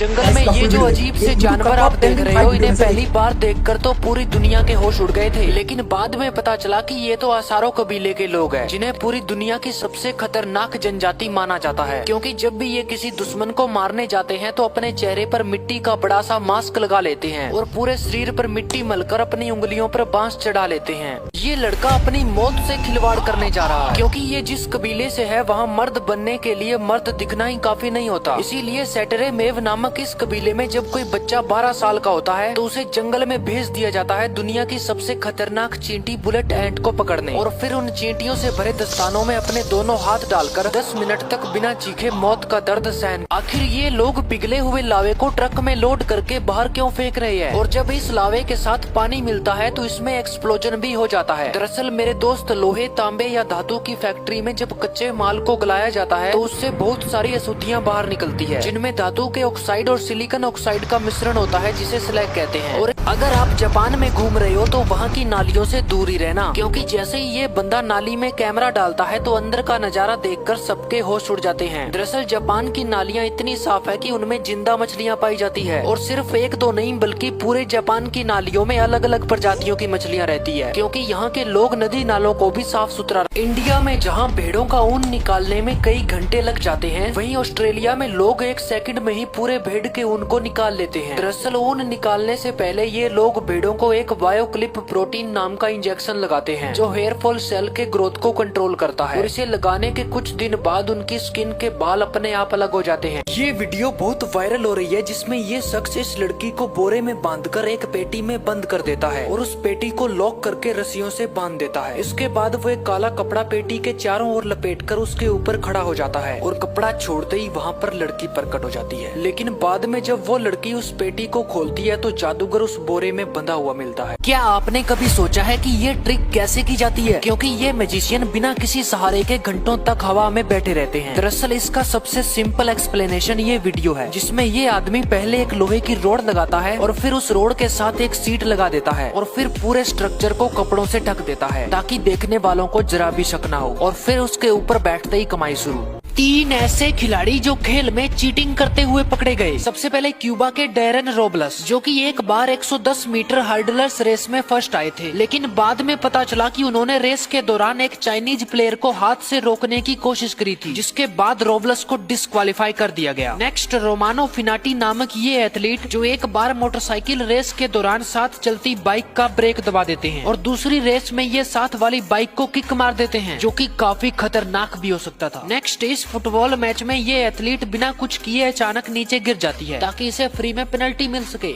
जंगल में ये जो अजीब से जानवर आप देख रहे हो, इन्हें पहली बार देखकर तो पूरी दुनिया के होश उड़ गए थे, लेकिन बाद में पता चला कि ये तो आसारो कबीले के लोग हैं, जिन्हें पूरी दुनिया की सबसे खतरनाक जनजाति माना जाता है। क्योंकि जब भी ये किसी दुश्मन को मारने जाते हैं तो अपने चेहरे पर मिट्टी का बड़ा सा मास्क लगा लेते हैं और पूरे शरीर पर मिट्टी मलकर अपनी उंगलियों पर बांस चढ़ा लेते हैं। ये लड़का अपनी मौत से खिलवाड़ करने जा रहा है, क्योंकि ये जिस कबीले से है वहाँ मर्द बनने के लिए मर्द दिखना ही काफी नहीं होता। इसीलिए सैटरे मेव नामक इस कबीले में जब कोई बच्चा 12 साल का होता है तो उसे जंगल में भेज दिया जाता है दुनिया की सबसे खतरनाक चींटी बुलेट एंट को पकड़ने, और फिर उन चींटियों से भरे दस्तानों में अपने दोनों हाथ डालकर 10 मिनट तक बिना चीखे मौत का दर्द सहन। आखिर ये लोग पिघले हुए लावे को ट्रक में लोड करके बाहर क्यों फेंक रहे हैं, और जब इस लावे के साथ पानी मिलता है तो इसमें एक्सप्लोजन भी हो जाता है। दरअसल मेरे दोस्त, लोहे, तांबे या धातु की फैक्ट्री में जब कच्चे माल को गलाया जाता है तो उससे बहुत सारी अशुद्धियाँ बाहर निकलती है, जिनमें धातु के ऑक्साइड और सिलिकॉन ऑक्साइड का मिश्रण होता है, जिसे स्लैग कहते हैं। और अगर आप जापान में घूम रहे हो तो वहाँ की नालियों से दूर ही रहना, क्योंकि जैसे ही ये बंदा नाली में कैमरा डालता है तो अंदर का नजारा देखकर सबके होश उड़ जाते हैं। दरअसल जापान की नालियाँ इतनी साफ है कि उनमें जिंदा मछलियाँ पाई जाती है, और सिर्फ एक दो नहीं बल्कि पूरे जापान की नालियों में अलग अलग प्रजातियों की मछलियाँ रहती है, क्योंकि यहाँ के लोग नदी नालों को भी साफ सुथरा। इंडिया में जहाँ भेड़ों का ऊन निकालने में कई घंटे लग जाते हैं, वहीं ऑस्ट्रेलिया में लोग 1 सेकंड में ही पूरे भेड़ के ऊन को निकाल लेते हैं। दरअसल ऊन निकालने से पहले ये लोग भेड़ों को एक बायोक्लिप प्रोटीन नाम का इंजेक्शन लगाते हैं, जो हेयर फॉल सेल के ग्रोथ को कंट्रोल करता है, और इसे लगाने के कुछ दिन बाद उनकी स्किन के बाल अपने आप अलग हो जाते हैं। ये वीडियो बहुत वायरल हो रही है, जिसमें ये शख्स इस लड़की को बोरे में बांधकर एक पेटी में बंद कर देता है और उस पेटी को लॉक करके रस्सियों से बांध देता है। इसके बाद वो एक काला कपड़ा पेटी के चारों ओर लपेटकर उसके ऊपर खड़ा हो जाता है, और कपड़ा छोड़ते ही वहाँ पर लड़की प्रकट हो जाती है। लेकिन बाद में जब वो लड़की उस पेटी को खोलती है तो जादूगर उस बोरे में बंधा हुआ मिलता है। क्या आपने कभी सोचा है कि ये ट्रिक कैसे की जाती है? क्योंकि ये मैजिशियन बिना किसी सहारे के घंटों तक हवा में बैठे रहते हैं। दरअसल इसका सबसे सिंपल एक्सप्लेनेशन ये वीडियो है, जिसमें ये आदमी पहले एक लोहे की रोड लगाता है और फिर उस रोड के साथ एक सीट लगा देता है, और फिर पूरे स्ट्रक्चर को कपड़ों से ढक देता है ताकि देखने वालों को जरा भी शक ना हो, और फिर उसके ऊपर बैठते ही कमाई शुरू। 3 ऐसे खिलाड़ी जो खेल में चीटिंग करते हुए पकड़े गए। सबसे पहले क्यूबा के डैरेन रोबलस, जो कि एक बार 110 मीटर हर्डलर्स रेस में फर्स्ट आए थे, लेकिन बाद में पता चला कि उन्होंने रेस के दौरान एक चाइनीज प्लेयर को हाथ से रोकने की कोशिश करी थी, जिसके बाद रोबलस को डिस्क्वालीफाई कर दिया गया। नेक्स्ट, रोमानो फिनाटी नामक ये एथलीट, जो एक बार मोटरसाइकिल रेस के दौरान साथ चलती बाइक का ब्रेक दबा देते हैं और दूसरी रेस में ये साथ वाली बाइक को किक मार देते हैं, जो कि काफी खतरनाक भी हो सकता था। नेक्स्ट, इस फुटबॉल मैच में ये एथलीट बिना कुछ किए अचानक नीचे गिर जाती है ताकि इसे फ्री में पेनल्टी मिल सके।